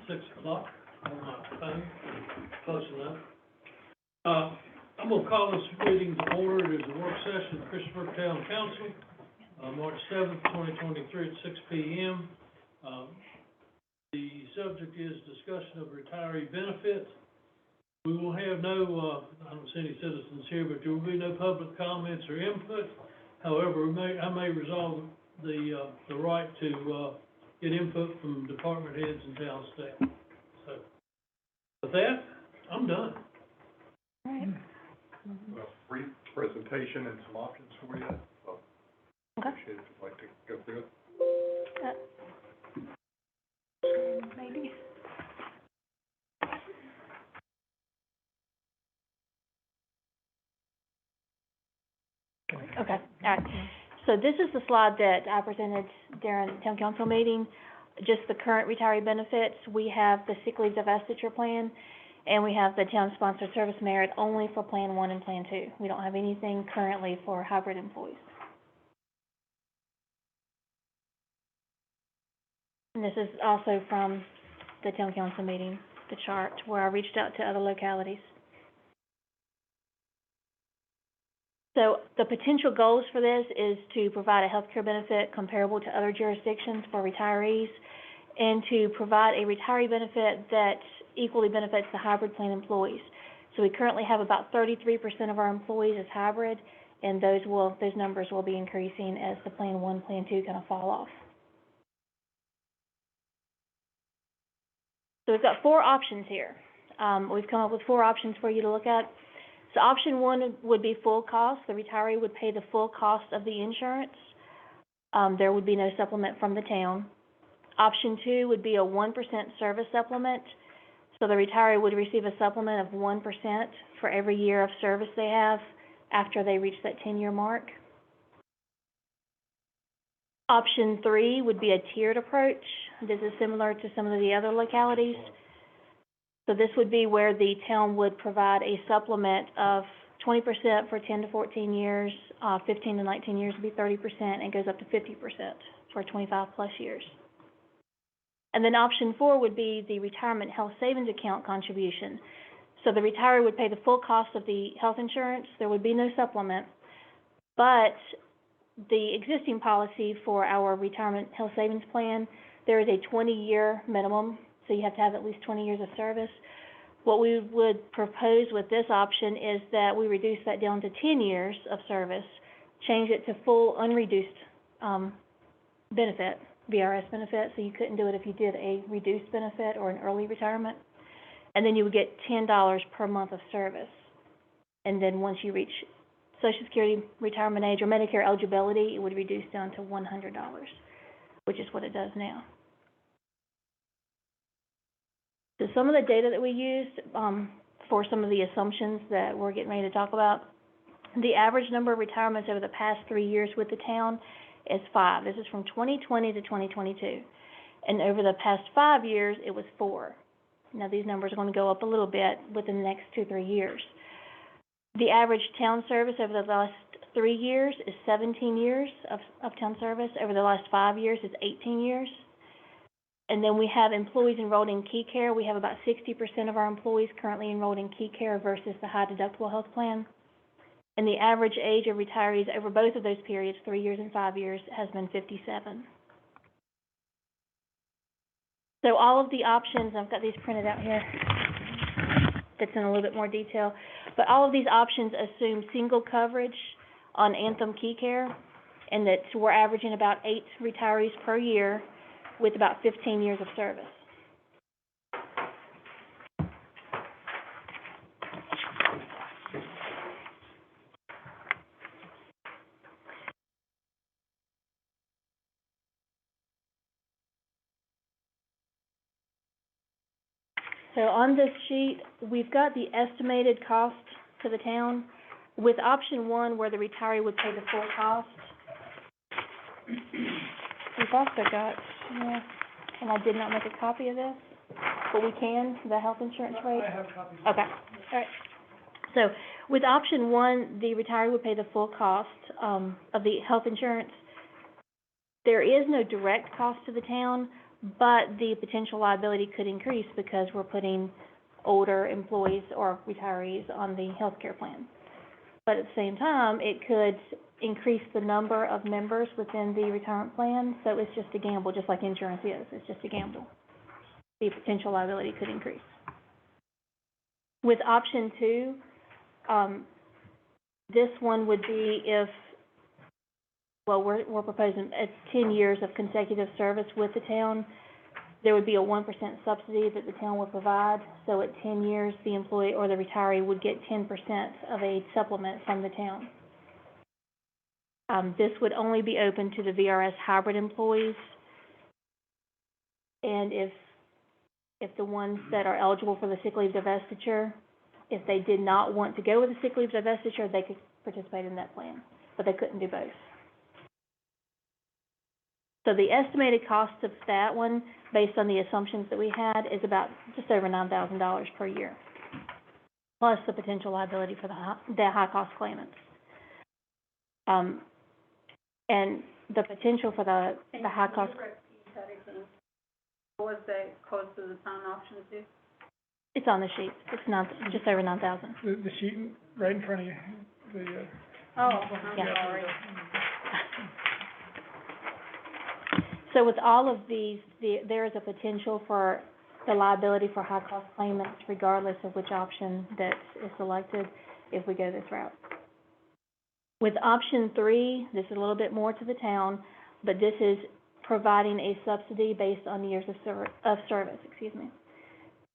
6 o'clock on my phone, close enough. I'm going to call this meeting to order. It is a work session of the Christiansburg Town Council, March 7th, 2023 at 6 p.m. The subject is discussion of retiree benefits. We will have no, I don't see any citizens here, but there will be no public comments or input. However, I may resolve the right to get input from department heads and town staff. So, with that, I'm done. All right. A brief presentation and some options for you. So Okay. appreciate if you'd like to go through it. Maybe. Okay, all right. So this is the slide that I presented during the town council meeting, just the current retiree benefits. We have the sick leave divestiture plan, and we have the town-sponsored service merit only for Plan 1 and Plan 2. We don't have anything currently for hybrid employees. And this is also from the town council meeting, the chart, where I reached out to other localities. So the potential goals for this is to provide a health care benefit comparable to other jurisdictions for retirees, and to provide a retiree benefit that equally benefits the hybrid plan employees. So we currently have about 33% of our employees as hybrid, and those numbers will be increasing as the Plan 1, Plan 2 kind of fall off. So we've got 4 options here. We've come up with 4 options for you to look at. So option 1 would be full cost. The retiree would pay the full cost of the insurance. There would be no supplement from the town. Option 2 would be a 1% service supplement. So the retiree would receive a supplement of 1% for every year of service they have after they reach that 10-year mark. Option 3 would be a tiered approach. This is similar to some of the other localities. So this would be where the town would provide a supplement of 20% for 10 to 14 years, 15 to 19 years would be 30%, and goes up to 50% for 25 plus years. And then option 4 would be the retirement health savings account contribution. So the retiree would pay the full cost of the health insurance. There would be no supplement, but the existing policy for our retirement health savings plan, there is a 20-year minimum. So you have to have at least 20 years of service. What we would propose with this option is that we reduce that down to 10 years of service, change it to full unreduced benefit, VRS benefit, so you couldn't do it if you did a reduced benefit or an early retirement. And then you would get $10 per month of service. And then once you reach Social Security retirement age or Medicare eligibility, it would reduce down to $100, which is what it does now. So some of the data that we used for some of the assumptions that we're getting ready to talk about, the average number of retirements over the past 3 years with the town is 5. This is from 2020 to 2022. And over the past 5 years, it was 4. Now these numbers are going to go up a little bit within the next 2-3 years. The average town service over the last 3 years is 17 years of town service. Over the last 5 years is 18 years. And then we have employees enrolled in Key Care. We have about 60% of our employees currently enrolled in Key Care versus the high deductible health plan. And the average age of retirees over both of those periods, 3 years and 5 years, has been 57. So all of the options, I've got these printed out here, that's in a little bit more detail, but all of these options assume single coverage on Anthem Key Care, and that we're averaging about 8 retirees per year with about 15 years of service. So on this sheet, we've got the estimated cost to the town. With option 1, where the retiree would pay the full cost, we've also got, and I did not make a copy of this, but we can, the health insurance rate. I have copies. Okay, all right. So with option 1, the retiree would pay the full cost of the health insurance. There is no direct cost to the town, but the potential liability could increase because we're putting older employees or retirees on the healthcare plan. But at the same time, it could increase the number of members within the retirement plan, so it's just a gamble, just like insurance is, it's just a gamble. The potential liability could increase. With option 2, this one would be if, well, we're proposing 10 years of consecutive service with the town. There would be a 1% subsidy that the town would provide, so at 10 years, the employee or the retiree would get 10% of a supplement from the town. This would only be open to the VRS hybrid employees, and if the ones that are eligible for the sick leave divestiture, if they did not want to go with the sick leave divestiture, they could participate in that plan, but they couldn't do both. So the estimated cost of that one, based on the assumptions that we had, is about just over $9,000 per year, plus the potential liability for the high-cost claimants. And the potential for the high-cost... What was the cost of the town option 2? It's on the sheet. It's just over 9,000. The sheet right in front of you, Oh, I'm Yeah. sorry. So with all of these, there is a potential for the liability for high-cost claimants regardless of which option that is selected if we go this route. With option 3, this is a little bit more to the town, but this is providing a subsidy based on years of service,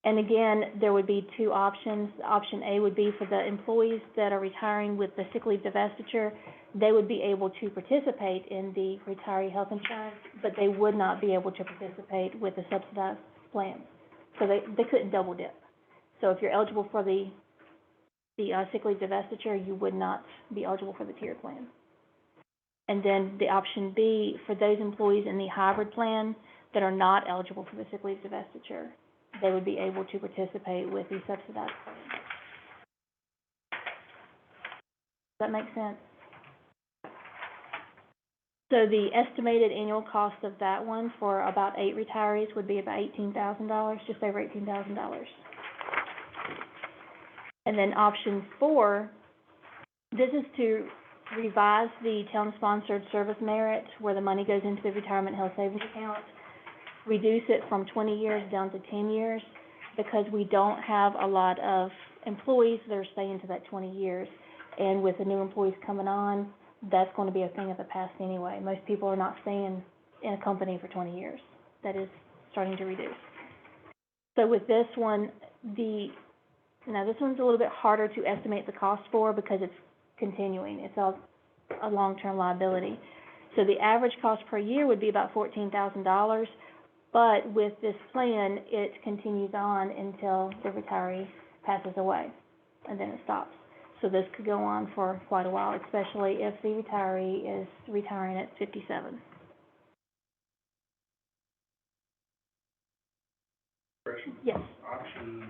And again, there would be 2 options. Option A would be for the employees that are retiring with the sick leave divestiture. They would be able to participate in the retiree health insurance, but they would not be able to participate with the subsidized plan. So they couldn't double dip. So if you're eligible for the sick leave divestiture, you would not be eligible for the tiered plan. And then the option B, for those employees in the hybrid plan that are not eligible for the sick leave divestiture, they would be able to participate with the subsidized plan. Does that make sense? So the estimated annual cost of that one for about 8 retirees would be about $18,000, just over $18,000. And then option 4, this is to revise the town-sponsored service merit where the money goes into the retirement health savings account, reduce it from 20 years down to 10 years because we don't have a lot of employees that are staying to that 20 years. And with the new employees coming on, that's going to be a thing of the past anyway. Most people are not staying in a company for 20 years. That is starting to reduce. So with this one, now this one's a little bit harder to estimate the cost for because it's continuing. It's a long-term liability. So the average cost per year would be about $14,000, but with this plan, it continues on until the retiree passes away, and then it stops. So this could go on for quite a while, especially if the retiree is retiring at 57. Question? Yes. Option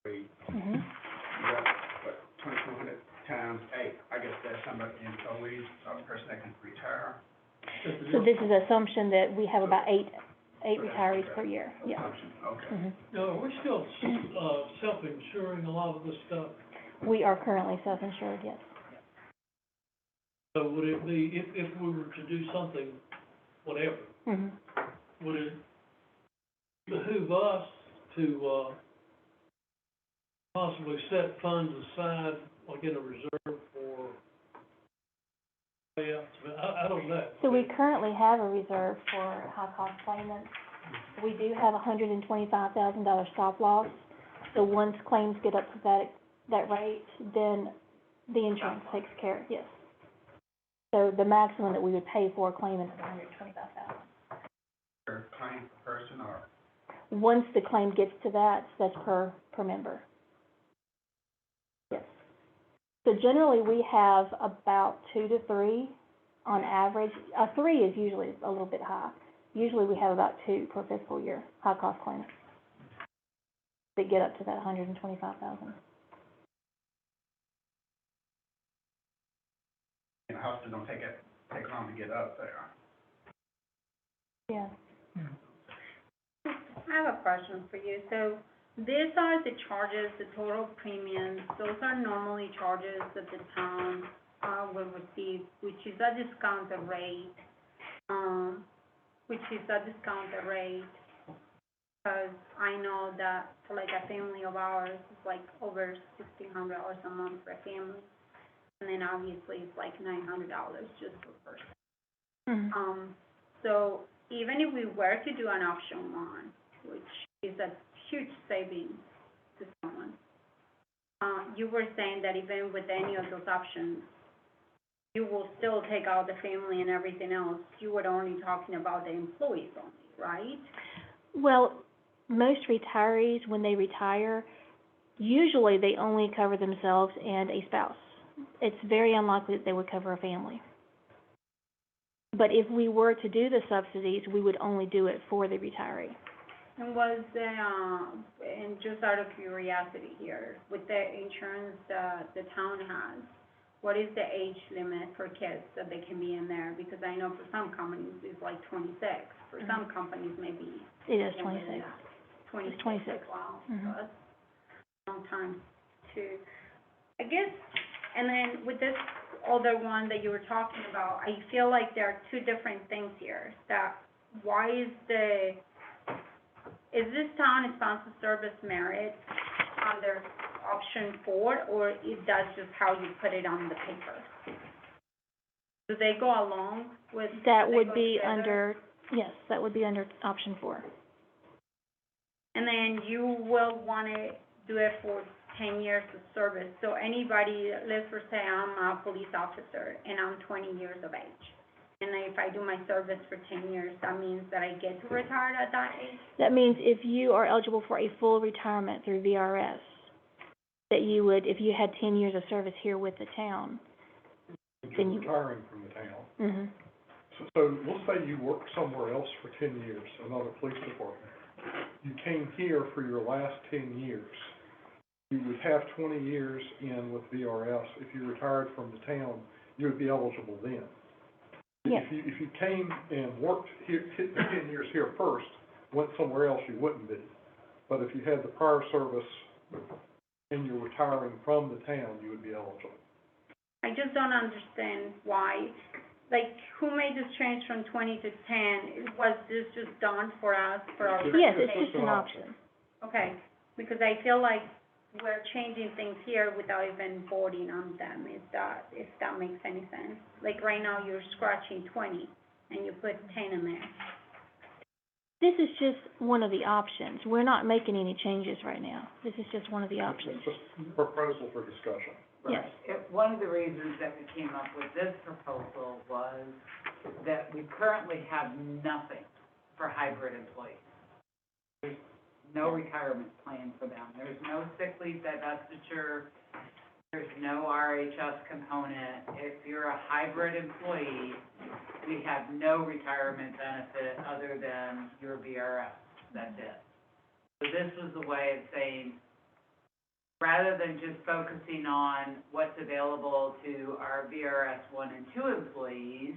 3, Mm-hmm. you got, what, 2,200 times 8, I guess that's some of the employees, some person that can retire. So this is an assumption that we have about eight retirees per year. Yeah. Assumption, okay. Mm-hmm. No, are we still, self-insuring a lot of this stuff? We are currently self-insured, yes. So would it be, if we were to do something, whatever, Mm-hmm. would it behoove us to, possibly set funds aside, like in a reserve for payouts? I don't know. So we currently have a reserve for high-cost claimants. We do have a $125,000 stop loss. So once claims get up to that rate, then the insurance takes care, yes. So the maximum that we would pay for a claimant is $125,000. Per claim per person or? Once the claim gets to that, that's per member. Yes. So generally, we have about 2 to 3 on average. 3 is usually a little bit high. Usually we have about 2 per fiscal year, high-cost claimants that get up to that $125,000. And the hospital don't take long to get up there. Yeah. I have a question for you. So these are the charges, the total premiums. Those are normally charges that the town, will receive, which is a discounted rate. Because I know that for like a family of ours, it's like over $1,600 a month for a family. And then obviously it's like $900 just per person. Mhm. So even if we were to do an option one, which is a huge savings to someone, you were saying that even with any of those options, you will still take out the family and everything else. You were only talking about the employees only, right? Well, most retirees, when they retire, usually they only cover themselves and a spouse. It's very unlikely that they would cover a family. But if we were to do the subsidies, we would only do it for the retiree. And was the, and just out of curiosity here, with the insurance the town has, what is the age limit for kids that they can be in there? Because I know for some companies it's like 26, for some companies maybe. It is 26. 26. It's 26. Wow, Mhm. so that's a long time too. I guess, and then with this other one that you were talking about, I feel like there are two different things here. That why is this town sponsored service merit under option 4, or is that just how you put it on the paper? Do they go along with? That do they would go be together? under, yes, that would be under option 4. And then you will wanna do it for 10 years of service. So anybody, let's just say I'm a police officer and I'm 20 years of age. And if I do my service for 10 years, that means that I get to retire at that age? That means if you are eligible for a full retirement through VRS, that you would, if you had 10 years of service here with the town, then you. Retiring from the town. Mhm. So let's say you work somewhere else for 10 years, another police department. You came here for your last 10 years. You would have 20 years in with VRS. If you retired from the town, you would be eligible then. Yes. If you came and worked here, hit the 10 years here first, went somewhere else, you wouldn't be. But if you had the prior service and you're retiring from the town, you would be eligible. I just don't understand why, like, who made this change from 20 to 10? Was this just done for us, for our? Yes, it's It's just an option. Okay, because I feel like we're changing things here without even voting on them, if that makes any sense. Like, right now, you're scratching 20, and you put 10 in there. This is just one of the options. We're not making any changes right now. This is just one of the options. It's just a proposal for discussion. Yes. One of the reasons that we came up with this proposal was that we currently have nothing for hybrid employees. There's no retirement plan for them. There's no sick leave divestiture. There's no RHS component. If you're a hybrid employee, we have no retirement benefit other than your VRS. That's it. So this was a way of saying, rather than just focusing on what's available to our VRS 1 and 2 employees,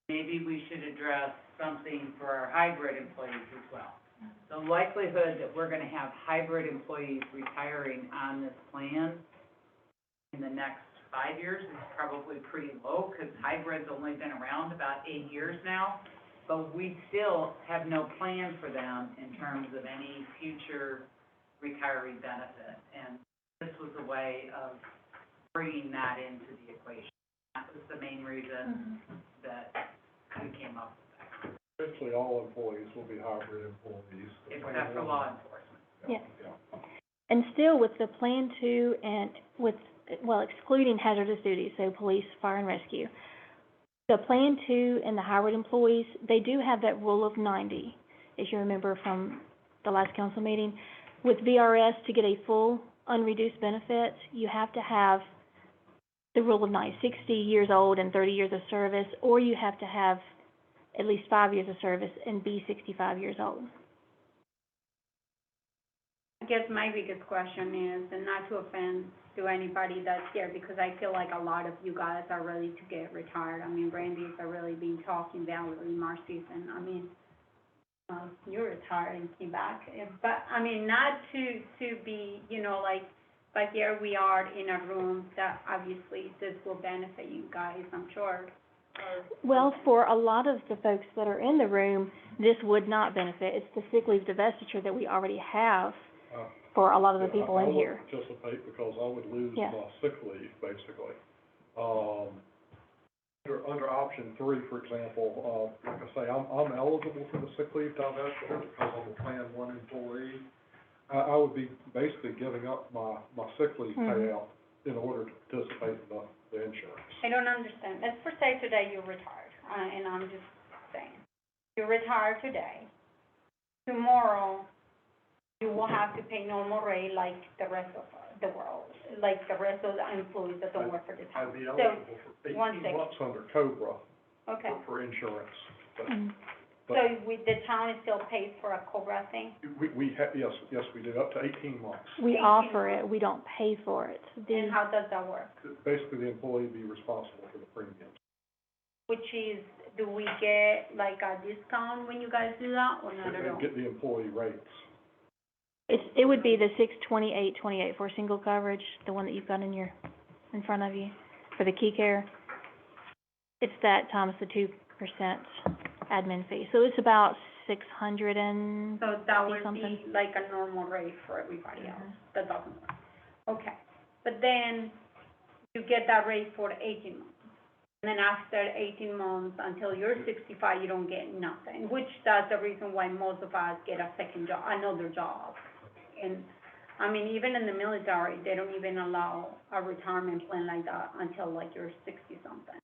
maybe we should address something for our hybrid employees as well. The likelihood that we're gonna have hybrid employees retiring on this plan in the next 5 years is probably pretty low, because hybrid's only been around about 8 years now. But we still have no plan for them in terms of any future retiree benefit. And this was a way of bringing that into the equation. That was the main reason that we came up with that. Essentially, all employees will be hybrid employees. Except for law enforcement. Yeah. And still with the Plan 2 and with, well, excluding hazardous duties, so police, fire, and rescue, the Plan 2 and the hybrid employees, they do have that rule of 90, as you remember from the last council meeting. With VRS, to get a full unreduced benefit, you have to have the rule of 90, 60 years old and 30 years of service, or you have to have at least 5 years of service and be 65 years old. I guess my biggest question is, and not to offend to anybody that's here, because I feel like a lot of you guys are ready to get retired. I mean, Randy's already been talking valiantly, Marcy's, and I mean, you retired and came back. But, I mean, not to be, you know, like, but here we are in a room that obviously this will benefit you guys, I'm sure. Well, for a lot of the folks that are in the room, this would not benefit. It's the sick leave divestiture that we already have Uh, for a lot of the Yeah, people in here. I wouldn't participate because I would lose Yeah. my sick leave, basically. Under option 3, for example, like I say, I'm eligible for the sick leave divestiture because I'm a Plan 1 employee. I would be basically giving up my sick leave Mhm. payout in order to participate in the insurance. I don't understand. Let's for say today you're retired, and I'm just saying, you're retired today. Tomorrow, you will have to pay normal rate like the rest of the world, like the rest of the employees that don't work for the town. I'd be So, eligible for 1 18 second. months under COBRA okay, for insurance. But Mhm. so the town still pays for a COBRA thing? yes, we do, up to 18 months. We 18 offer it, months. we don't pay for it. And how does that work? Basically, the employee be responsible for the premiums. Which is, do we get like a discount when you guys do that, or not at And all? get the employee rates. It would be the 62828 for single coverage, the one that you've got in front of you, for the key care. It's that times the 2% admin fee, so it's about 600 and So that would be something. like a normal rate for everybody else, Mhm. that doesn't work. Okay, but then you get that rate for 18 months. And then after 18 months, until you're 65, you don't get nothing, which that's the reason why most of us get a second job, another job. And, I mean, even in the military, they don't even allow a retirement plan like that until like you're 60-something.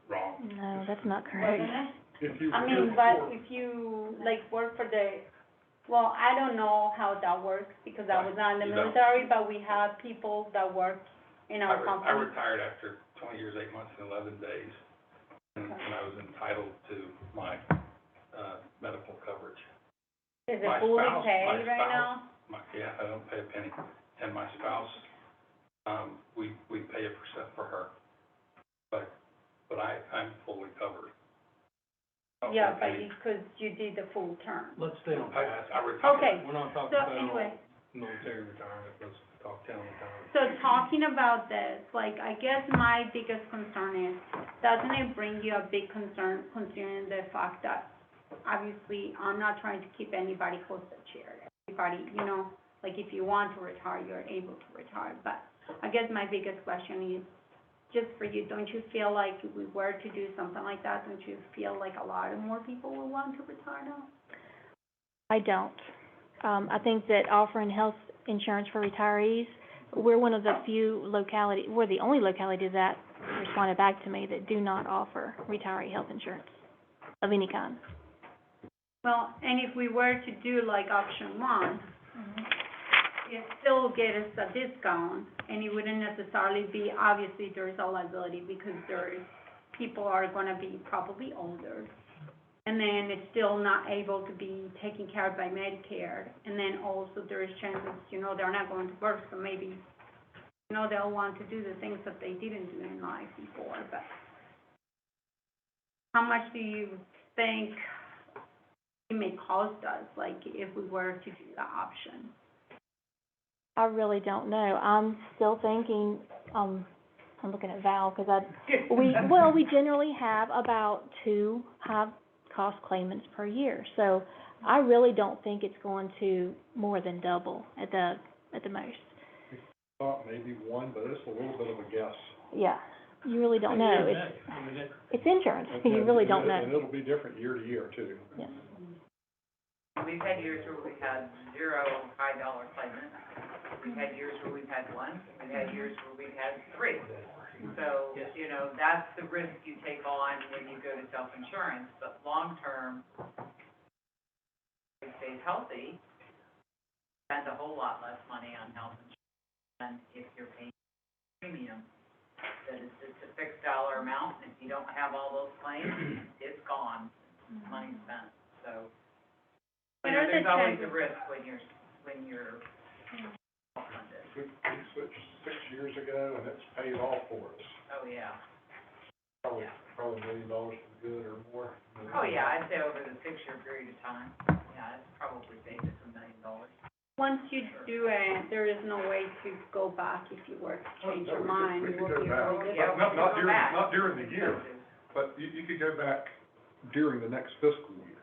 Wrong. No, that's not correct. Wasn't it? If you I were mean, here but before, if you, like, work for the, well, I don't know how that works, because I was not in the You don't. military, but we have people that work in our I company. retired after 20 years, 8 months, and 11 days, and I was entitled to my, medical coverage. Is My it fully spouse- paid my right spouse- now? Yeah, I don't pay a penny, and my spouse, we pay a percent for her, but I'm fully covered. I don't Yeah, pay a but penny. because you did the full term. Let's stay on I task. retired. Okay, We're not talking so federal anyway, military retirement, let's talk town retirement. so talking about this, like, I guess my biggest concern is, doesn't it bring you a big concern considering the fact that, obviously, I'm not trying to keep anybody close to the chair. Everybody, you know, like, if you want to retire, you're able to retire, but I guess my biggest question is, just for you, don't you feel like if we were to do something like that, don't you feel like a lot of more people will want to retire now? I don't. I think that offering health insurance for retirees, we're one of the few we're the only locality that responded back to me that do not offer retiree health insurance of any kind. Well, and if we were to do like option 1, it still get us a discount, and it wouldn't necessarily be, obviously, there's a liability, because people are gonna be probably older, and then it's still not able to be taken care of by Medicare, and then also there's chances, you know, they're not going to work, so maybe, you know, they'll want to do the things that they didn't do in life before, but how much do you think it may cost us, like, if we were to do that option? I really don't know. I'm still thinking, I'm looking at Val, because we generally have about 2 high-cost claimants per year. So I really don't think it's going to more than double at the most. thought maybe 1, but it's a little bit of a guess. Yeah, you really don't know. It's insurance, you really don't And know. it'll be different year to year, too. Yes. We've had years where we've had 0 high-dollar claimants. We've had years where we've had 1. We've had years where we've had 3. So, you know, that's the risk you take on when you go to self-insurance. But long-term, if it stays healthy, spend a whole lot less money on health insurance than if you're paying premium. That it's a fixed dollar amount, and if you don't have all those claims, it's gone, money spent, so. What You know, are the there's always a chances? risk when you're self-funded. We switched 6 years ago, and it's paid off for us. Oh, yeah. Probably $1 million for good or more. Oh, yeah, I'd say over the 6-year period of time, yeah, it's probably saved us $1 million. Once you do it, there is no way to go back if you were to change your mind. We It could will go be back. really Yeah, difficult. Not during the year, but you could go back during the next fiscal year.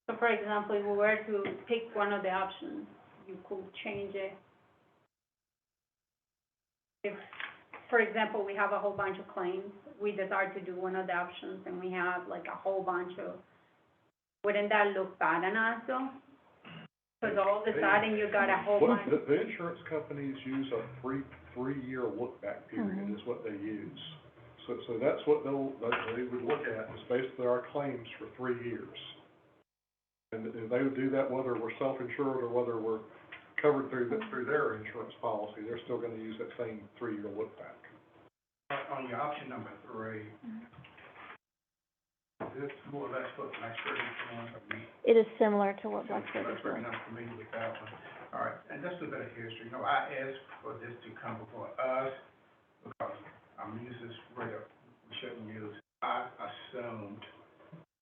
So for example, if we were to pick one of the options, you could change it. If, for example, we have a whole bunch of claims, we decide to do one of the options and we have like a whole bunch of, wouldn't that look bad on us though? Because all of a sudden you got a whole Well, bunch. the insurance companies use a three-year look-back period is what they use. So that's what they would look at, is basically our claims for 3 years. And they would do that whether we're self-insured or whether we're covered through their insurance policy. They're still gonna use that same 3-year look-back. On your option number 3, this more or less what Blacksburg is doing, or me? It is similar to what Blacksburg is Blacksburg, doing. I'm familiar with that one. All right, and just a bit of history, I asked for this to come before us, because I'm using this word that we shouldn't use. I assumed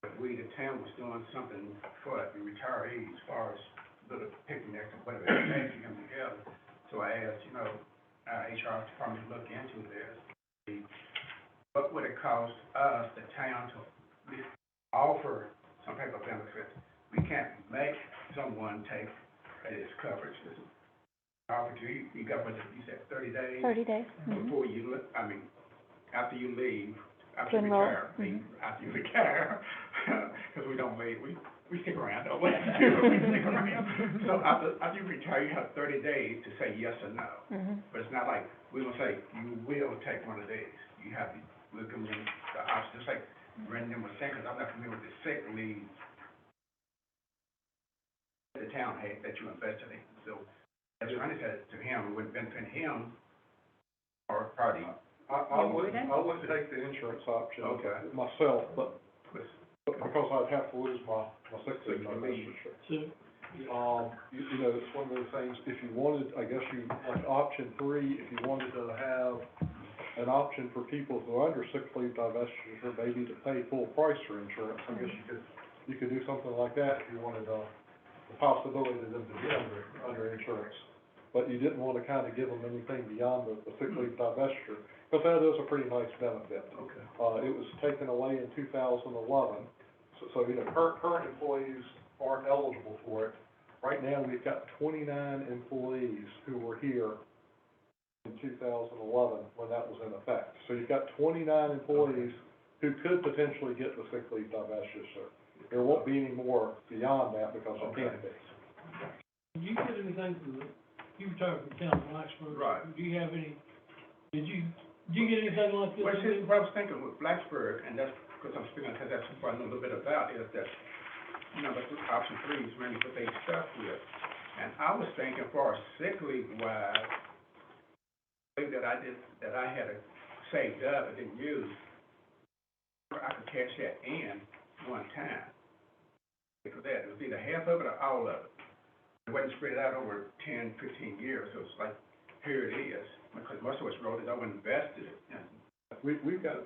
that we, the town, was doing something for the retirees, as far as little picnic and whatever, they come together. So I asked, our HR department to look into this. What would it cost us, the town, to at least offer some type of benefit? We can't make someone take this coverage. This is opportunity, you got what you said, 30 days? 30 days. Before you, after you leave, after To you enroll. retire, after you retire, because we don't wait, we stick around, don't we? We stick around. So after you retire, you have 30 days to say yes or no. But it's not like, we're gonna say, you will take one of these. You have to, we'll give them the option, just like Brendan was saying, because I'm not familiar with the sick leave the town had that you invested in. So, as Ronnie said to him, it would benefit him or party. I would take the insurance option Okay. myself, but because I'd have to lose my sick So leave, you my leave. membership. So, It's one of those things, if you wanted, I guess you, like option 3, if you wanted to have an option for people who are under sick leave divestiture, maybe to pay full price for insurance, I guess you could do something like that if you wanted the possibility of them to be under insurance. But you didn't want to kind of give them anything beyond the sick leave divestiture, because that is a pretty nice benefit. Okay. It was taken away in 2011, so current employees aren't eligible for it. Right now, we've got 29 employees who were here in 2011 when that was in effect. So you've got 29 employees who could potentially get the sick leave divestiture. There won't be any more beyond that because there can't be. did you get anything from you retired from the town of Blacksburg? Right. Do you have any, did you get anything like this? Well, see, what I was thinking with Blacksburg, and that's because I'm speaking, because that's what I know a little bit about, is that, that's what option 3 is really what they stuck with. And I was thinking for a sick leave wise, that I had saved up, I didn't use, I could cash that in one time. For that, it was either half of it or all of it. It wasn't spread out over 10, 15 years, so it's like, here it is, because most of us wrote it, I invested it. We've got,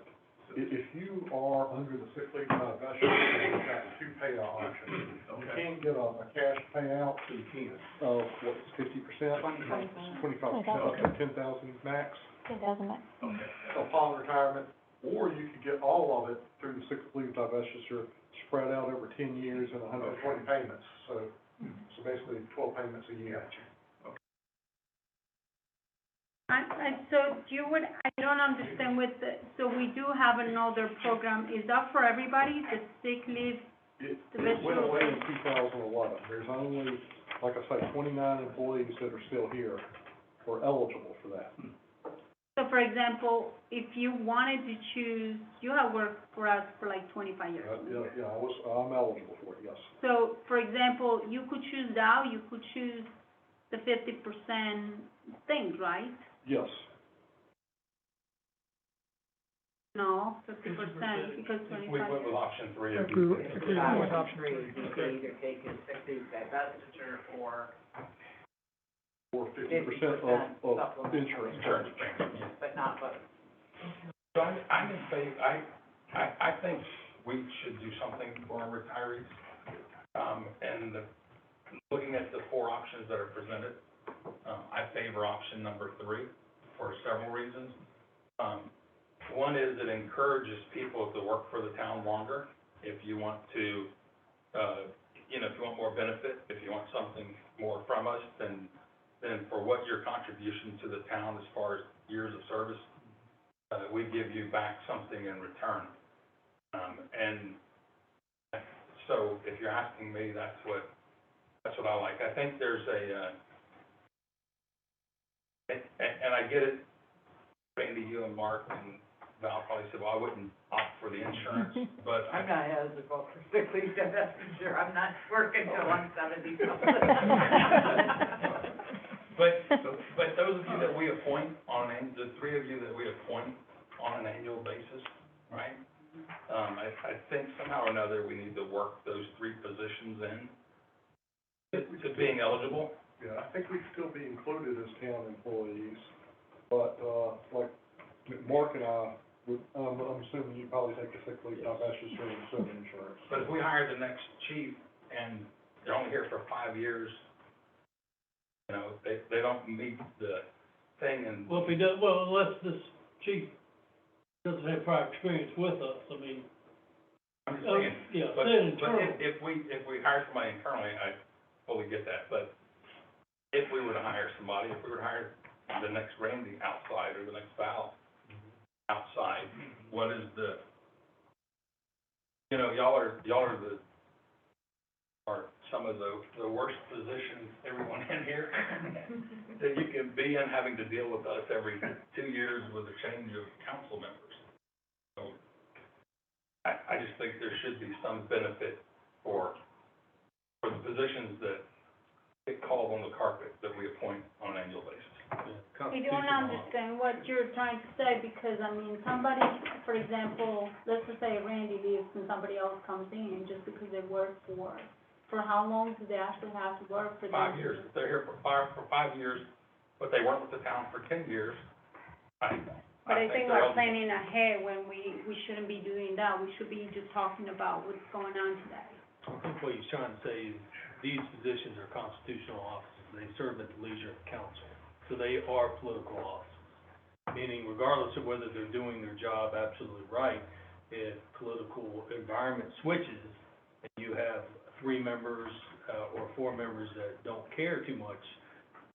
if you are under the sick leave divestiture, you've got 2 payout options. You can't get a cash payout So you can. of, what's 50%? 25%, okay, 10,000 max 10,000 max. Okay. upon retirement, or you could get all of it through the sick leave divestiture, spread out over 10 years and 120 payments. So basically 12 payments a year. So I don't understand so we do have another program, is that for everybody, the sick leave? It went away in 2011. There's only, like I say, 29 employees that are still here who are eligible for that. So for example, if you wanted to choose, you have worked for us for like 25 years. I'm eligible for it, yes. So, for example, you could choose that, you could choose the 50% thing, right? Yes. No, 50%, because We went 25. with option 3 of Option 3, you can either take a sick leave divestiture or Or 50% of supplemental insurance. insurance premium. but not both. So I'm in favor, I think we should do something for our retirees. And looking at the four options that are presented, I favor option number 3 for several reasons. One is it encourages people to work for the town longer. If you want to, if you want more benefit, if you want something more from us, then for what your contribution to the town as far as years of service, we give you back something in return. And so if you're asking me, that's what I like. I think there's and I get it, Randy, you and Mark and Val probably said, well, I wouldn't opt for the insurance, but I'm not eligible for sick leave, that's for sure, I'm not working till I'm 70 something. But those of you that we appoint the 3 of you that we appoint on an annual basis, right? I think somehow or another we need to work those 3 positions to being eligible. Yeah, I think we'd still be included as town employees, but, like Mark and I, I'm assuming you probably take a sick leave, that's just your insurance. But if we hire the next chief and they're only here for 5 years, they don't meet the thing and. Well, if he does, unless this chief doesn't have prior experience with us, I mean, I'm just saying. yeah, But say it internal. if we hire somebody internally, I fully get that, but if we were to hire somebody, if we were to hire the next Randy outside or the next Val outside, what is y'all are some of the worst positions, everyone in here, that you can be in, having to deal with us every 2 years with a change of council members. So I just think there should be some benefit for the positions that get called on the carpet that we appoint on an annual basis. I don't understand what you're trying to say, because, I mean, somebody, for example, let's just say Randy leaves and somebody else comes in, just because they work for how long do they actually have to work for? 5 years. If they're here for 5 years, but they work with the town for 10 years, But I think we're planning ahead when we shouldn't be doing that. We should be just talking about what's going on today. I think what he's trying to say is these positions are constitutional offices. They serve at the leisure of council. So they are political offices, meaning regardless of whether they're doing their job absolutely right, if political environment switches and you have 3 members or 4 members that don't care too much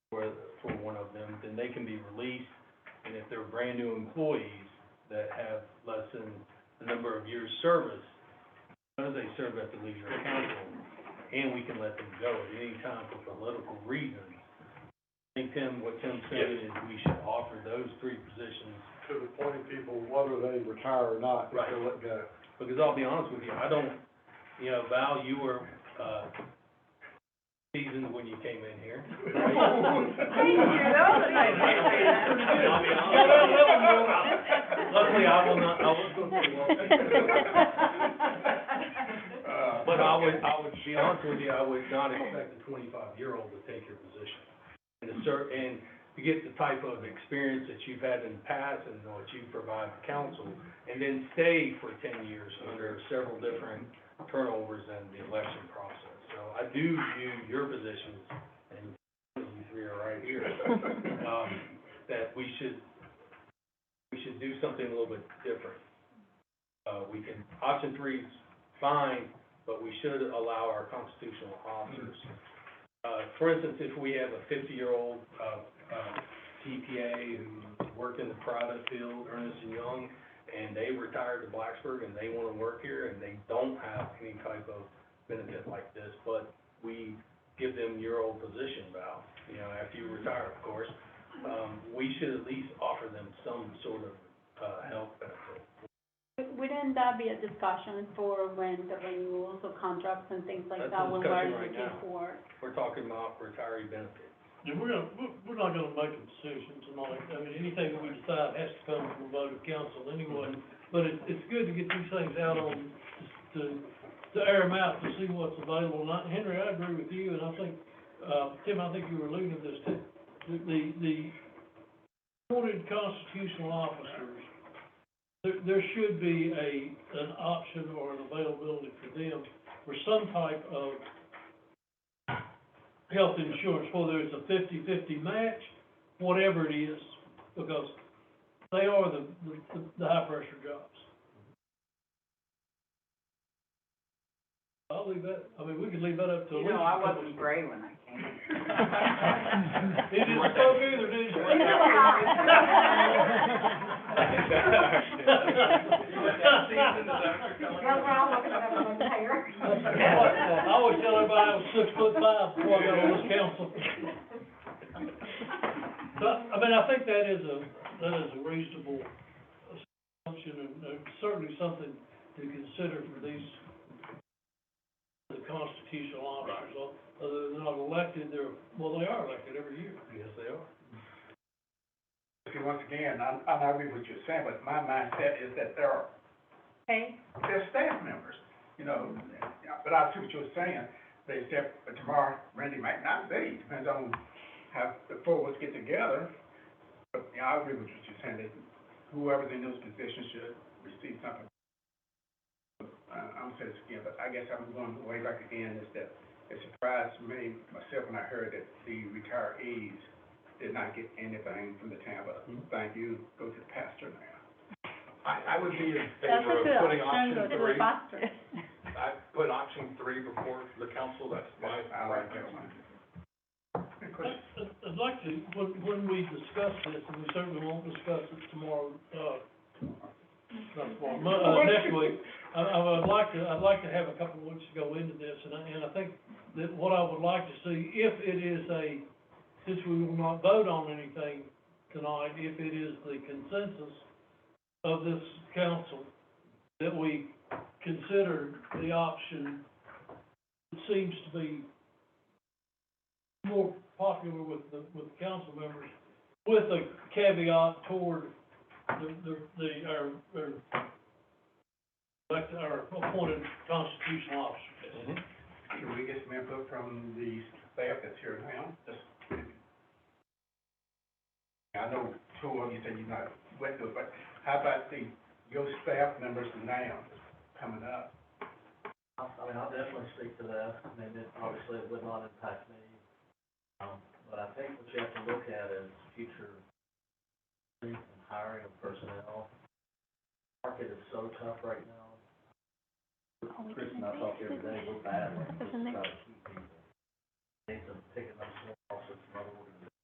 for one of them, then they can be released. And if they're brand new employees that have less than a number of years service, because they serve at the leisure of council, and we can let them go at any time for political reasons. I think what Tim's saying is we should offer those 3 positions To the appointed people, whether they retire or not, if Right. they're let go. because I'll be honest with you, I don't, Val, you were, seasoned when you came in here. Thank you, that was a nice way to say that. I'll be honest. Luckily, I was going to say, but I would be honest with you, I would not expect a 25-year-old to take your position. And to get the type of experience that you've had in the past and what you provide the council, and then stay for 10 years under several different turnovers in the election process. So I do view your positions, and you 3 are right here, that we should do something a little bit different. Option 3 is fine, but we should allow our constitutional officers. For instance, if we have a 50-year-old TPA who worked in the private field, Ernest & Young, and they retired to Blacksburg and they want to work here and they don't have any type of benefit like this, but we give them your old position, Val, after you retire, of course, we should at least offer them some sort of health benefit. Wouldn't that be a discussion for when the renewals of contracts and things like That's that, a when discussion we're right looking now. for? We're talking about retiree benefits. Yeah, we're not gonna make a decision tonight. I mean, anything that we decide has to come from a vote of council anyway. But it's good to get these things out to air them out, to see what's available. And Henry, I agree with you, and I think, Tim, I think you were alluding to this too. The appointed constitutional officers there should be an option or an availability for them for some type of health insurance, whether it's a 50-50 match, whatever it is, because they are the high-pressure jobs. I'll leave that, I mean, we can leave that up to. You know, I wasn't gray when I came in. He didn't smoke either, did you? I always tell everybody I was 6'5" before I got on this council. But, I mean, I think that is a reasonable assumption, and certainly something to consider for the constitutional officers. They're not elected, they are elected every year. Yes, they are. See, once again, I agree with what you're saying, but my mindset is that they're staff members, you know, but I see what you're saying. They said, but tomorrow, Randy might not be, depends on how the four of us get together. But, yeah, I agree with what you're saying, that whoever's in those positions should receive something. I'm saying this again, but I guess I'm going way back again, is that it surprised me, myself, when I heard that the retirees did not get anything from the town, but thank you, go to the pastor now. I would be in That's favor a of good putting option, option go to the 3. pastor. I put option 3 before the council, that's my. I like that one. I'd like to, when we discuss this, and we certainly won't discuss it tomorrow, not tomorrow, next week, I'd like to have a couple of weeks to go into this, and I think that what I would like to see, if it is since we will not vote on anything tonight, if it is the consensus of this council, that we consider the option that seems to be more popular with the council members, with a caveat toward our appointed constitutional officers. Can we get some input from the staff that's here now? I know two of you said you're not went to it, but how about your staff members now coming up? I mean, I'll definitely speak to that. I mean, obviously it would not impact me. But I think what you have to look at is future and hiring of personnel. The market is so tough right now. Chris and I talked every day, we're battling just to try to keep people. Things are picking up small offices and other organizations.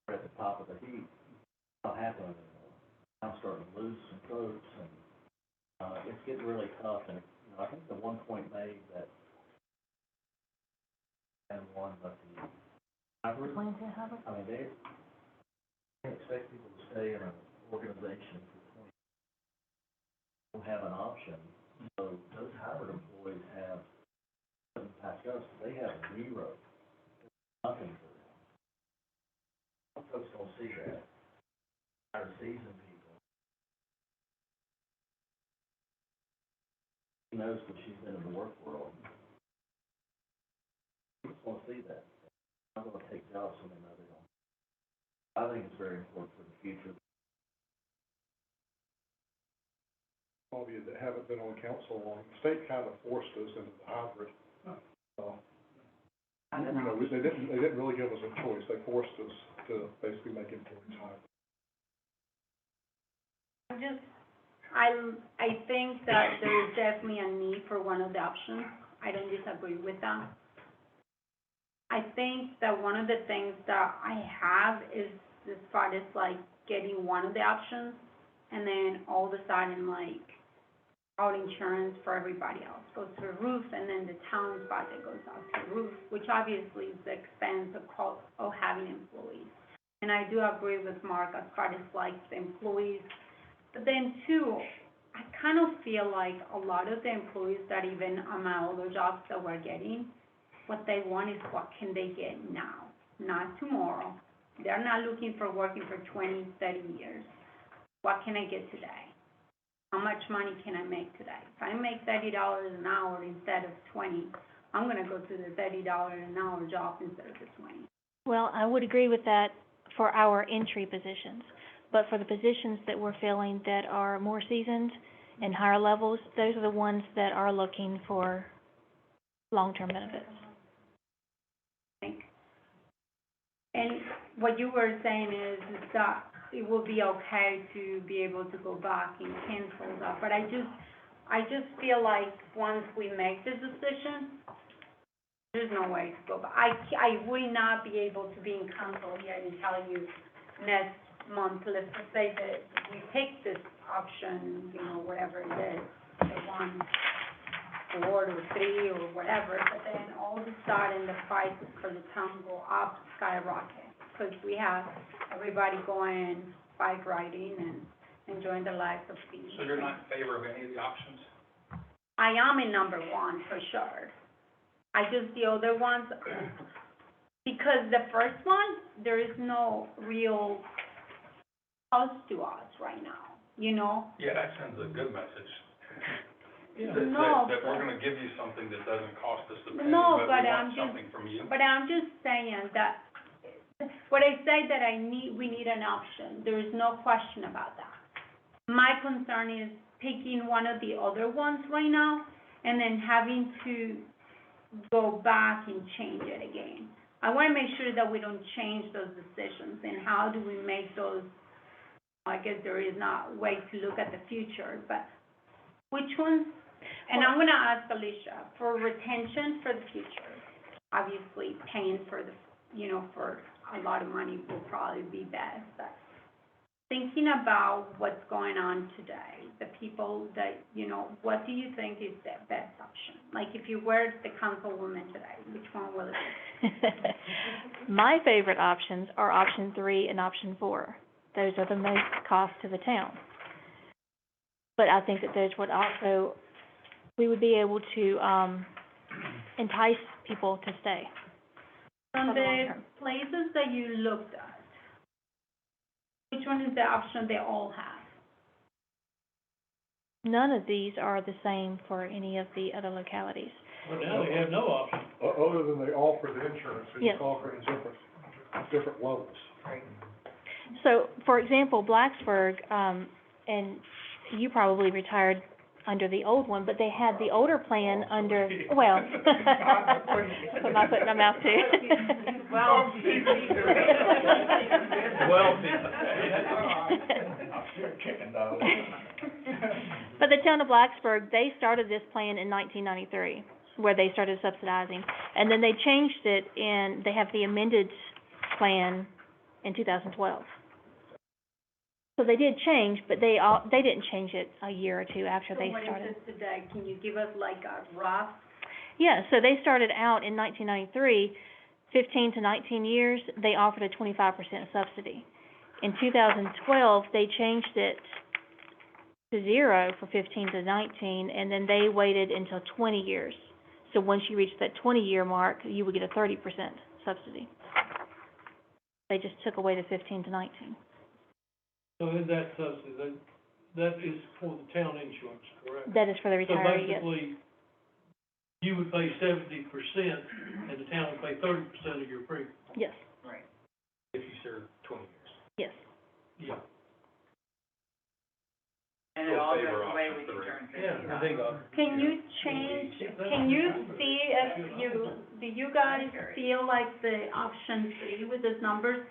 We're at the top of the heap. It's not happening anymore. I'm starting to lose some folks, and it's getting really tough. And you know, I think the one point made that and one, but the hybrid. I mean, they can't expect people to stay in an organization for 20 years. They don't have an option. So those hybrid employees have, past us, they have zero. Nothing for them. Some folks don't see that. Our seasoned people. She knows that she's been in the work world. People don't see that. I'm going to take jobs when they know they don't. I think it's very important for the future. All of you that haven't been on council long, the state kind of forced us into the hybrid. You know, they didn't really give us a choice. They forced us to basically make employees hybrid. I think that there is definitely a need for one of the options. I don't disagree with that. I think that one of the things that I have is as far as like getting one of the options, and then all of a sudden like out insurance for everybody else goes to the roof, and then the town's budget goes out to the roof, which obviously is the expense of cost of having employees. And I do agree with Mark as far as like the employees, but then too, I kind of feel like a lot of the employees that even on my other jobs that we're getting, what they want is what can they get now, not tomorrow. They're not looking for working for 20, 30 years. What can I get today? How much money can I make today? If I make $30 an hour instead of 20, I'm gonna go to the $30 an hour job instead of the 20. Well, I would agree with that for our entry positions. But for the positions that we're filling that are more seasoned and higher levels, those are the ones that are looking for long-term benefits. And what you were saying is that it will be okay to be able to go back and cancel that, but I just feel like once we make the decision, there's no way to go back. I would not be able to be in council here and tell you next month, let's just say that we take this option, you know, whatever it is, the 1, 4 or 3 or whatever, but then all of a sudden the prices for the town go up, skyrocket, because we have everybody going bike riding and enjoying the lives of the. So you're not in favor of any of the options? I am in number 1 for sure. I just, the other ones, because the first one, there is no real cost to us right now, you know? Yeah, that sends a good message. Yeah. No, That we're but- gonna give you something that doesn't cost us a penny, No, but but we I'm want just- something from you. But I'm just saying that, when I say that we need an option, there is no question about that. My concern is picking one of the other ones right now and then having to go back and change it again. I wanna make sure that we don't change those decisions, and how do we make those, I guess there is not a way to look at the future, but which ones? And I'm gonna ask Alicia, for retention for the future, obviously paying for the, you know, for a lot of money will probably be best, but thinking about what's going on today, the people that, you know, what do you think is the best option? Like, if you were the councilwoman today, which one will it be? My favorite options are option 3 and option 4. Those are the most cost to the town. But I think that those would also, we would be able to, entice people to stay. From For the long the term. places that you looked at, which one is the option they all have? None of these are the same for any of the other localities. Well, now they have no option. Other than they offer the insurance, and you Yes. offer it at different levels. So, for example, Blacksburg, and you probably retired under the old one, but they had the older plan under, well, put my foot in my mouth too. Well, But the town of Blacksburg, they started this plan in 1993, where they started subsidizing, and then they changed it in, they have the amended plan in 2012. So they did change, but they didn't change it a year or two after they started. So what is it today? Can you give us like a rough? Yeah, so they started out in 1993, 15 to 19 years, they offered a 25% subsidy. In 2012, they changed it to 0 for 15 to 19, and then they waited until 20 years. So once you reach that 20-year mark, you would get a 30% subsidy. They just took away the 15 to 19. So in that subsidy, that is for the town insurance, correct? That is for the retiree, yes. So basically, you would pay 70%, and the town would pay 30% of your premium, Yes, right. If you serve 20 years. yes. yeah. And So it all favor goes away option with the 3. term. Yeah, I think Can you change, can you see if do you guys feel like the option 3 with those numbers?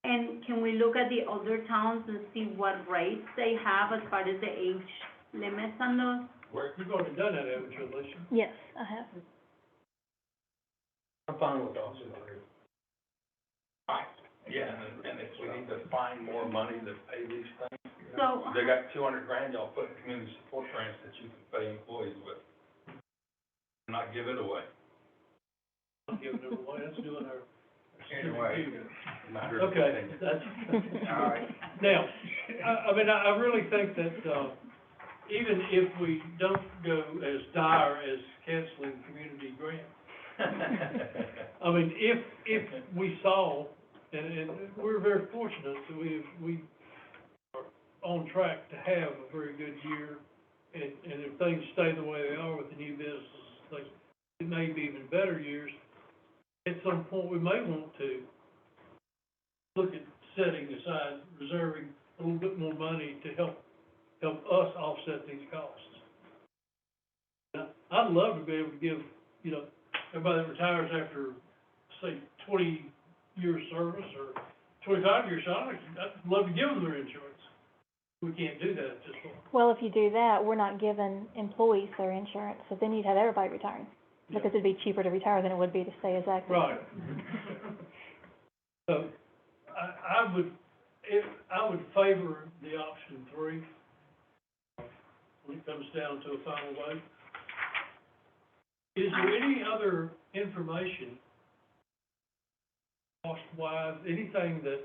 And can we look at the other towns and see what rates they have as far as the age limits on those? You've already done that, haven't you, Alicia? Yes, I have. I'm fine with option 3. Yeah, and if we need to find more money to pay these things, So, they got 200 grand, y'all put in community support grants that you can pay employees with. Not give it away. Not giving it away, that's doing our. Anyway. Matter of Okay, opinion. that's. All right. Now, I mean, I really think that, even if we don't go as dire as canceling community grants, I mean, if we saw, and we're very fortunate that we are on track to have a very good year, and if things stay the way they are with the new businesses, like, it may be even better years. At some point, we may want to look at setting aside, reserving a little bit more money to help us offset these costs. Now, I'd love to be able to give, you know, everybody that retires after, say, 20 years service or 25 years service, I'd love to give them their insurance. We can't do that at this point. Well, if you do that, we're not giving employees their insurance, so then you'd have everybody retiring. Because it'd be cheaper to retire than it would be to stay as active. Right. So, I would favor the option 3 when it comes down to a final vote. Is there any other information, cost-wise, anything that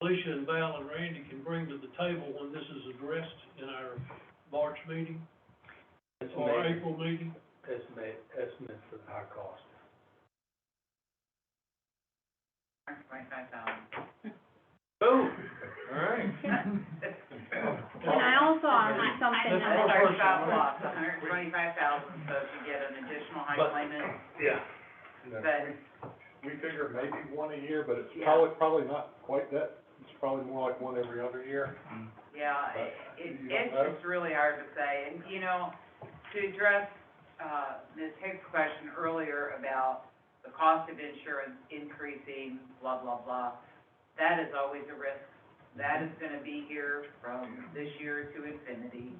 Alicia and Val and Randy can bring to the table when this is addressed in our March meeting or April meeting? Estimates for the high cost. $25,000. Boom, all right. And I also asked something That's else. our stop loss, $125,000, so if you get an additional high But- claimant, Yeah. but, We figure maybe one a year, but it's Yeah. probably not quite that, it's probably more like one every other year. yeah, But it's you don't know? just really hard to say. And, you know, to address, Ms. Hicks' question earlier about the cost of insurance increasing, blah, blah, blah, that is always a risk. That is gonna be here from this year to infinity,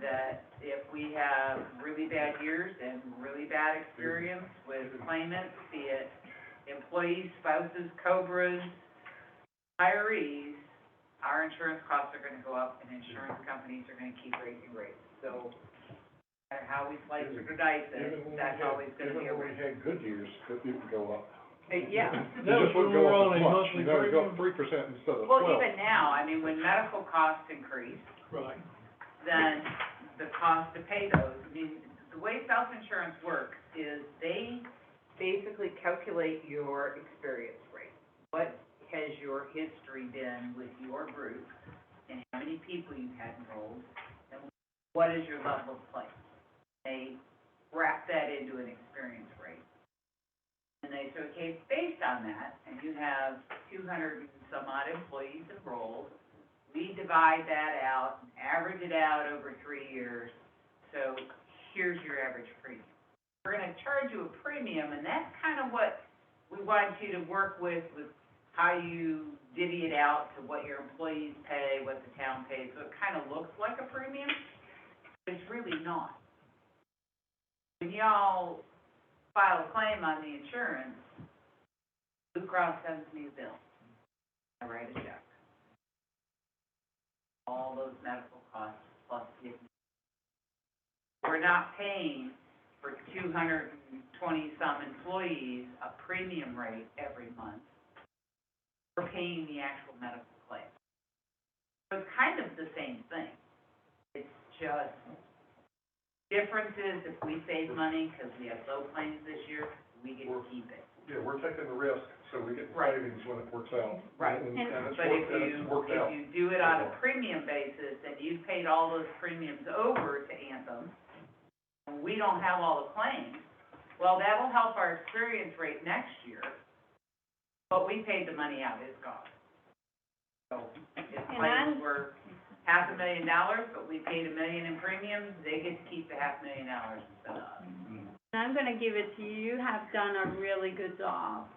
that if we have really bad years and really bad experience with claimants, be it employees, spouses, COBRAs, hirees, our insurance costs are gonna go up and insurance companies are gonna keep raising rates. So, no matter how we slice or dice it, that's always gonna be a Even when risk. we had good years, it didn't go up. Yeah. It That was just wouldn't when we go were up on as a much, monthly you know, it go up premium? 3% instead of 12. Well, even now, I mean, when medical costs increase, Right. then the cost to pay those, I mean, the way self-insurance works is they basically calculate your experience rate. What has your history been with your group, and how many people you've had enrolled, and what is your level of claim? They wrap that into an experience rate. And they say, okay, based on that, and you have 200 and some odd employees enrolled, we divide that out and average it out over 3 years, so here's your average premium. We're gonna charge you a premium, and that's kind of what we want you to work with how you divvy it out to what your employees pay, what the town pays, so it kind of looks like a premium, but it's really not. When y'all file a claim on the insurance, Blue Cross sends me a bill. I write a check. All those medical costs plus the, we're not paying for 220-some employees a premium rate every month. We're paying the actual medical claim. So it's kind of the same thing. It's just differences if we save money because we have low claims this year, we get to keep it. Yeah, we're taking the risk, so we get the Right. savings when it works out. Right. And And- it's But worked, and it's worked out. if you do it on a premium basis, and you've paid all those premiums over to Anthem, and we don't have all the claims, well, that'll help our experience rate next year, but we paid the money out, it's gone. So, if claims were $500,000, but we paid $1 million in premiums, they get to keep the $500,000 instead of us. I'm gonna give it to you. You have done a really good job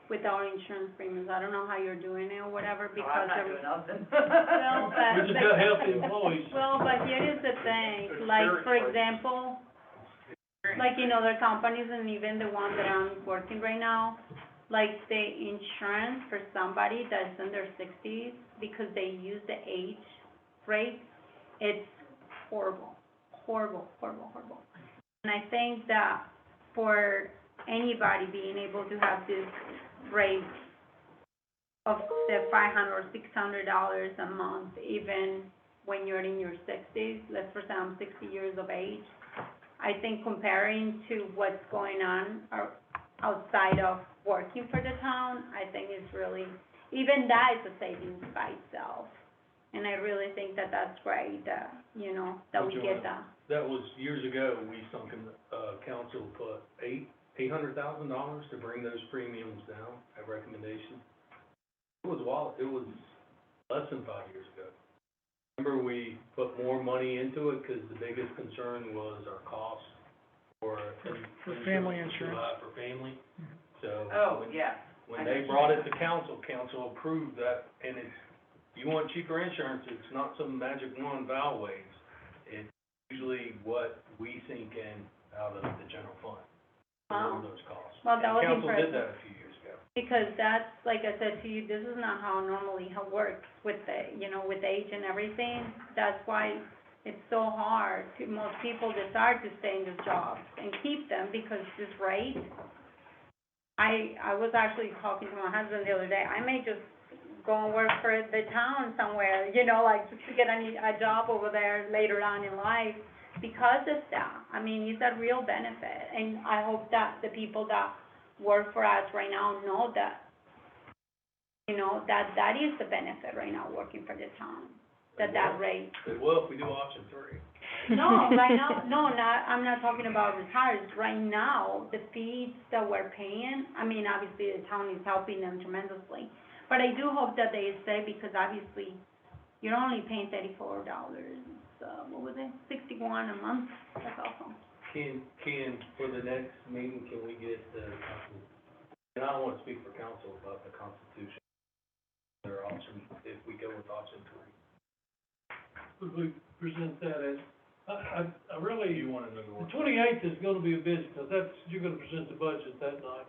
with our insurance premiums. I don't know how you're doing it or whatever, So because I'm not there- doing nothing. Well, We just got healthy employees. Well, but here is the thing, like, for example, like in other companies and even the one that I'm working right now, like the insurance for somebody that's in their 60s, because they use the age rate, it's horrible, horrible, horrible, horrible. And I think that for anybody being able to have this rate of the $500 or $600 a month, even when you're in your 60s, let's say I'm 60 years of age, I think comparing to what's going on outside of working for the town, I think it's really, even that is a savings by itself. And I really think that that's great, you know, that we get that. That was years ago, we sunk in, council put $800,000 to bring those premiums down, a recommendation. It was less than 5 years ago. Remember, we put more money into it, because the biggest concern was our costs for family was too insurance. high for family. So. Oh, yes. When they brought it to council, council approved that, and it's, you want cheaper insurance, it's not some magic wand valve waves. It's usually what we sink in out of the general fund, for those costs. Well, that was And council did impressive. that a few years ago. Because that's, like I said to you, this is not how normally how works with the, with age and everything. That's why it's so hard to, most people decide to stay in this job and keep them, because this rate, I was actually talking to my husband the other day, I may just go and work for the town somewhere, like just to get a job over there later on in life because of that. I mean, it's a real benefit, and I hope that the people that work for us right now know that, that is the benefit right now, working for the town, that rate. Well, if we do option 3. No, right now, I'm not talking about retirees. Right now, the fees that we're paying, I mean, obviously, the town is helping them tremendously. But I do hope that they stay, because obviously, you're only paying $34, what was it, 61 a month? That's awesome. Can, for the next meeting, can we get the, and I don't want to speak for council about the Constitution, their option, if we go with option 3. Would we present that as, I really, You want to know the 28th is gonna be a busy, because that's, you're gonna present the budget that night.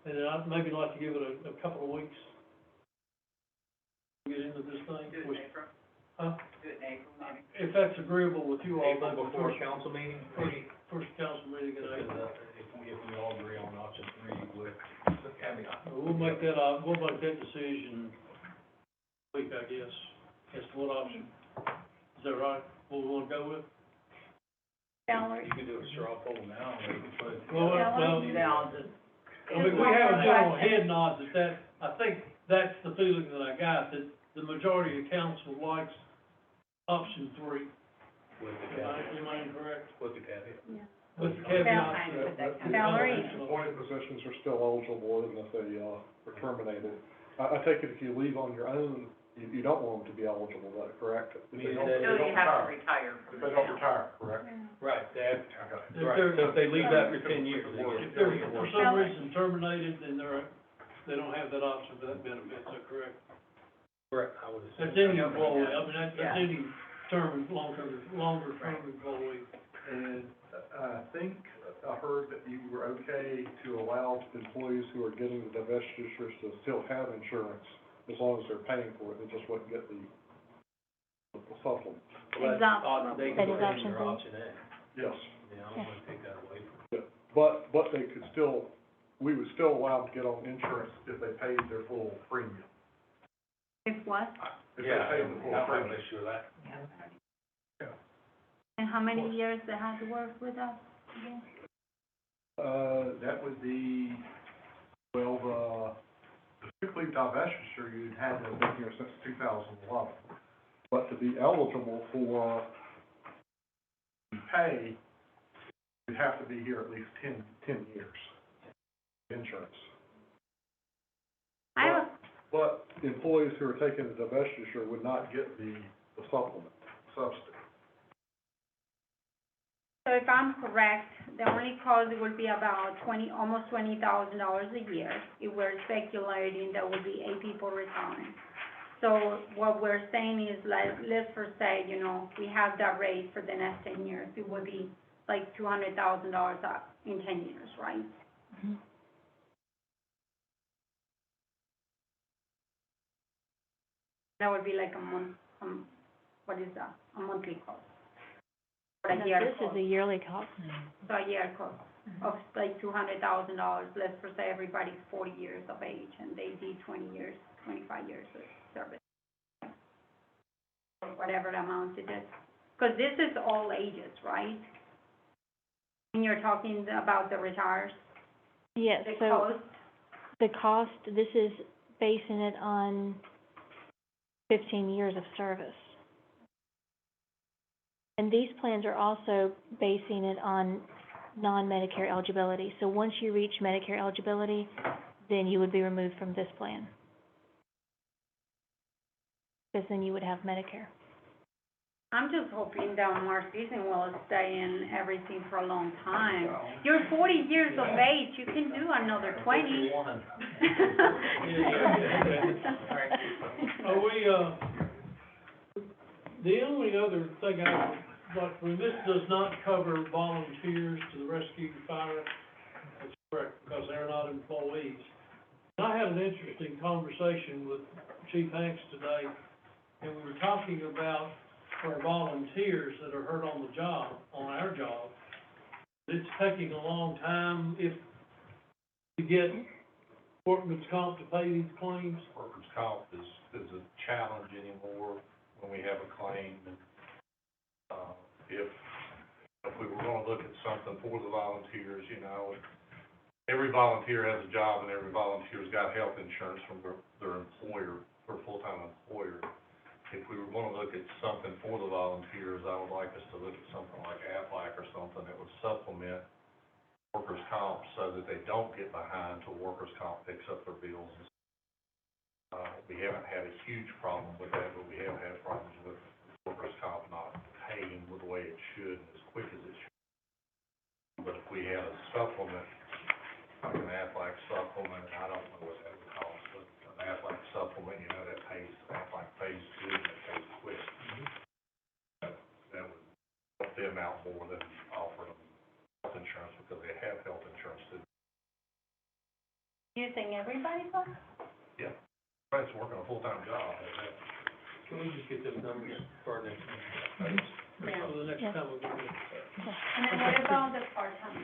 And I'd maybe like to give it a couple of weeks. Get into this thing. Do it in April. Huh? Do it in April, maybe. If that's agreeable with you all, April then before council meeting, maybe? first council meeting in April. If we all agree on option 3 with the caveat. We'll make that decision week, I guess, as to what option. Is that right? What we wanna go with? Valerie? You could do a straw poll now, or you could put it. Well, Now, just. I mean, we have a general head nod that, I think that's the feeling that I got, that the majority of council likes option 3. With the caveat. Am I incorrect? With the caveat. Yeah. With the Val- caveat. The Valerie? appointed positions are still eligible, even if they, are terminated. I take it if you leave on your own, you don't want them to be eligible, is that correct? Meaning No, that- you have to retire If from they the don't town. retire, correct? Right, they have, Okay. right, so if they leave after 10 years, they get. If they're for some reason terminated, then they don't have that option for that benefit, is that correct? Correct, I would assume. That's any employee, I mean, that's Yeah. any longer term employee. And I think I heard that you were okay to allow employees who are getting the divestitures to still have insurance, as long as they're paying for it, they just wouldn't get the supplement. Well, that's, they That can is put in option their 3. option A, Yes. you know, I don't want to take that away from Yeah. But they could still, we would still allow them to get on insurance if they paid their full premium. If what? If they Yeah, paid the full I don't premium. have an issue with that. And how many years they had to work with us again? That would be, Well, the sick leave divestiture, you'd had to have been here since 2011. But to be eligible for pay, you'd have to be here at least 10 years, insurance. But employees who are taking the divestiture would not get the supplement, subsidy. So if I'm correct, the only cost would be about almost $20,000 a year. If we're speculating, that would be 8 people retiring. So what we're saying is, let's for say, we have that rate for the next 10 years, it would be like $200,000 up in 10 years, right? Mhm. That would be like a month, what is that, a monthly cost? Or No, a year this cost? is a yearly cost. So a year cost of like $200,000, let's for say everybody's 40 years of age and they did 20 years, 25 years of service. Or whatever the amount it is. Because this is all ages, right? And you're talking about the retires, Yes, the so cost? the cost, this is basing it on 15 years of service. And these plans are also basing it on non-Medicare eligibility. So once you reach Medicare eligibility, then you would be removed from this plan. because then you would have Medicare. I'm just hoping that Mark Season will stay in everything for a long time. You're 40 years of age, you can do another 20. Are we, the only other thing I would like, this does not cover volunteers to the rescue and fire. That's correct, because they're not employees. And I had an interesting conversation with Chief Hanks today, and we were talking about for volunteers that are hurt on the job, on our job. It's taking a long time to get workman's comp to pay these claims. Workers' comp is a challenge anymore when we have a claim. And, if we were gonna look at something for the volunteers, you know, every volunteer has a job and every volunteer's got health insurance from their employer, their full-time employer. If we were gonna look at something for the volunteers, I would like us to look at something like Aflac or something that would supplement workers' comp so that they don't get behind till workers' comp picks up their bills. We haven't had a huge problem with that, but we have had problems with workers' comp not paying the way it should and as quick as it should. But if we had a supplement, like an Aflac supplement, I don't know what that would cost, but an Aflac supplement, you know, that pays, Aflac pays good and it pays quick. That would help them out more than offering them health insurance because they have health insurance too. You think everybody does? Yeah, everybody's working a full-time job. Can we just get those numbers for our next meeting? Yeah. For the next Yeah. time we do it. And then what about the part-time?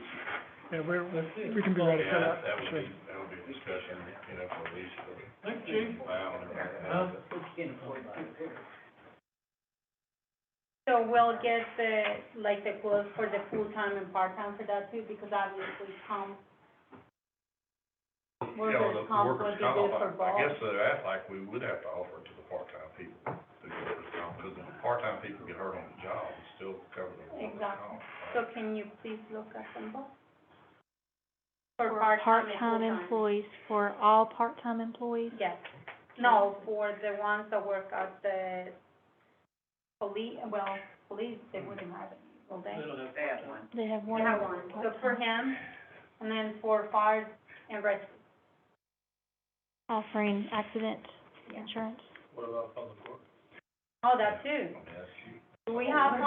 Yeah, That's it. we can be ready for Yeah, that. that would be a discussion, you know, for at least for the. Thank you. So we'll get the quotes for the full-time and part-time for that too, because obviously workers' comp would be good for both. I guess the Aflac, we would have to offer it to the part-time people, the workers' comp, because if the part-time people get hurt on the job, it's still covered in workers' Exactly. comp. So can you please look at them both? For part-time and full-time. employees, for all part-time employees? Yes. No, for the ones that work at the police, they wouldn't have any, will they? They don't have They have part-time. one. They have They one have one. So for part-time, him, and then for fire and rescue. offering accident Yeah. insurance. What about public works? Oh, that too. I mean, that's huge. Do we have,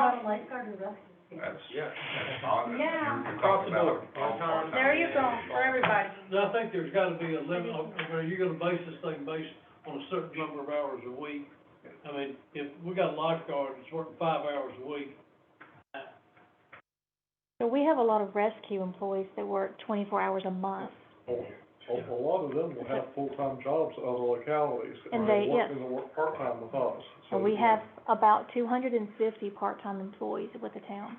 That's, Yeah. that's odd. Yeah. You're Across talking the board. about all part-time. there you go, for everybody. No, I think there's gotta be a limit, are you gonna base this thing based on a certain number of hours a week? I mean, if we got a lifeguard that's working 5 hours a week, So we have a lot of rescue employees that work 24 hours a month. A lot of them will have full-time jobs at other localities, And and they- they're yeah. working to work part-time with us. So we have about 250 part-time employees with the town.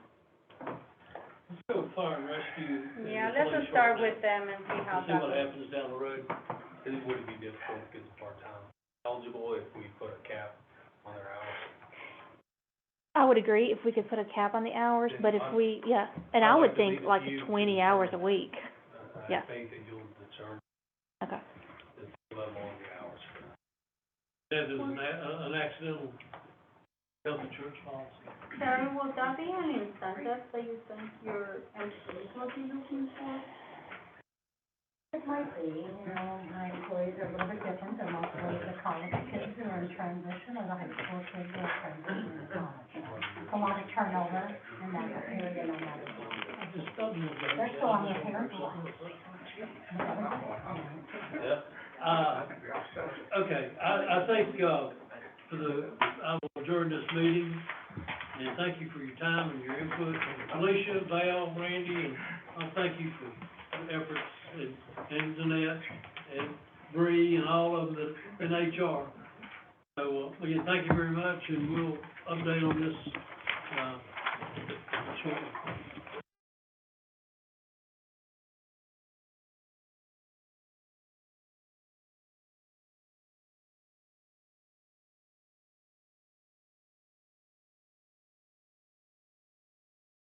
let's go with fire and rescue. and Yeah, the let's police just start right with them and see now, how and see that what goes. happens down the road. It would be difficult to get the part-time eligible if we put a cap on their hours. I would agree if we could put a cap on the hours, but if we, yeah, and I would think like 20 hours a week. Yeah. I think that you'll determine Okay. the level on the hours for that. That is an accidental health insurance policy. Terry, will that be an incentive that you think your employees will be looking for? It might be, you know, my employees are a little bit different than most of the college kids who are in transition, or the high school kids who are transitioning to college. A lot of turnover in that area, no matter what. I just don't know. They're still on their parents' lives. Okay, I think, I will adjourn this meeting, and thank you for your time and your input. Alicia, Val, Randy, and I thank you for your efforts, and Jeanette, and Bree, and all of them that, in HR. So, again, thank you very much, and we'll update on this, shortly.